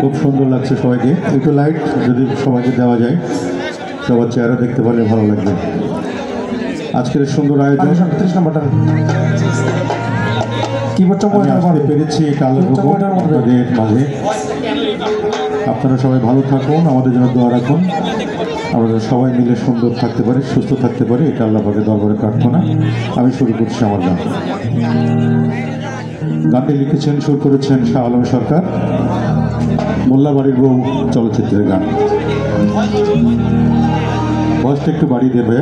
খুব সুন্দর লাগছে সবাইকে। একটু লাইট যদি সবাইকে দেওয়া যায়, সবার চেহারা দেখতে পারলে ভালো লাগবে। আজকের সুন্দর আয়োজন পেরেছি আপনাদের মাঝে। আপনারা সবাই ভালো থাকুন, আমাদের জন্য দোয়া রাখুন, আমরা সবাই মিলে সুন্দর থাকতে পারি, সুস্থ থাকতে পারি, এটা আল্লাহ পাকের দরবারে প্রার্থনা। আমি শুরু করছি আমার গান। গানটি লিখেছেন, সুর করেছেন শাহ আলম সরকার, মোল্লাবাড়ির বউ চলচ্চিত্রের গান। ভয়েসটা একটু বাড়িয়ে দেবে।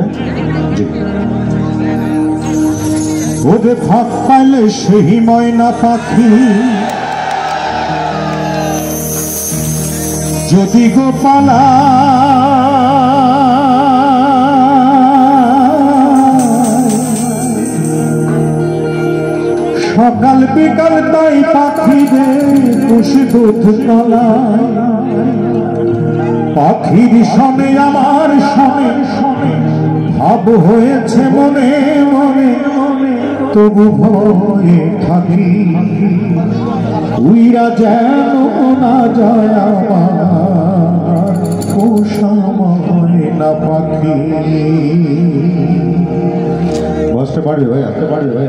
ওরে ফাঁক পাইলে সেই ময়না পাখি যদি গোপালা সকাল বিকাল তাই পাখিদের খুশি দুধ কলা পাখির সনে আমার সনে ভাব হয়েছে মনে মনে তবু ভয়ে থাকি উইরা যেন না যায় আমার পোষা ময়না পাখি। বসতে পারবে ভাই, আসতে পারবে ভাই।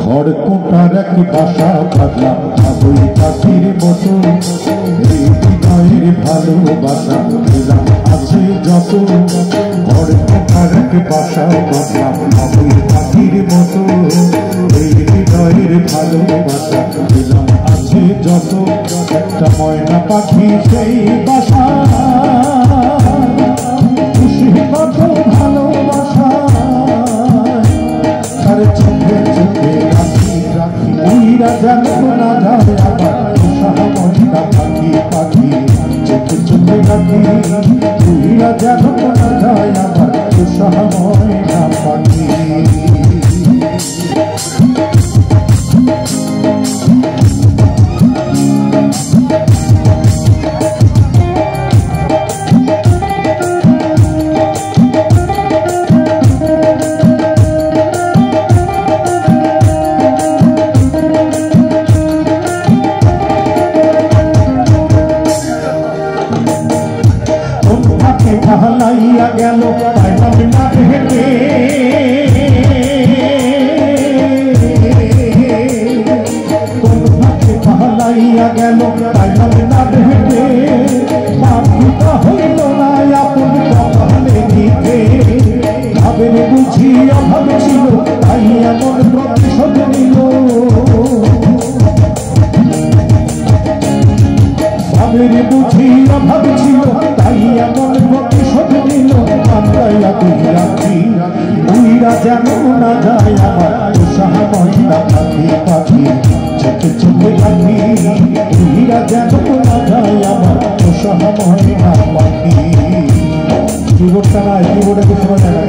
ঘর কোটার এক বাসা বাঁধলাম ওই পাখির মতো, হৃদয়ের ভালোবাসা দিলাম আছে যত। ঘর কোটার এক বাসা বাঁধলাম ওই পাখির মতো, হৃদয়ের ভালোবাসা দিলাম আছে যত। একটা ময়না পাখি সেই বাসা খুশি কত ভালোবাসা, চোখে চোখে রাখি রাখি উইরা যেন না যায় আবার পোষা ময়না পাখি পাখি। চোখে চোখে রাখি উইরা যেন না যায় আবার পোষা ময়না পাখি। ঢালাইয়া গেল পাইলাম না হেঁটে, কোন ভাবে ঢালাইয়া গেল পাইলাম না হেঁটে। পাখিটা হইল না আপন কপালে দিতে, ভাবের বুঝি অভাব ছিল তাই এমন প্রতিশোধ নিল। ভাবের বুঝি অভাব ছিল তাই এমন প্রতিশোধ নিল। রাখি উইরা যেন না যায় আমার পোষা ময়না পাখি পাখি। চোখে চোখে রাখি উইরা যেন না যায় আমার পোষা ময়না পাখি। কিবোর্ডটা নাই, কিবোর্ডে কিছু সময় দেখা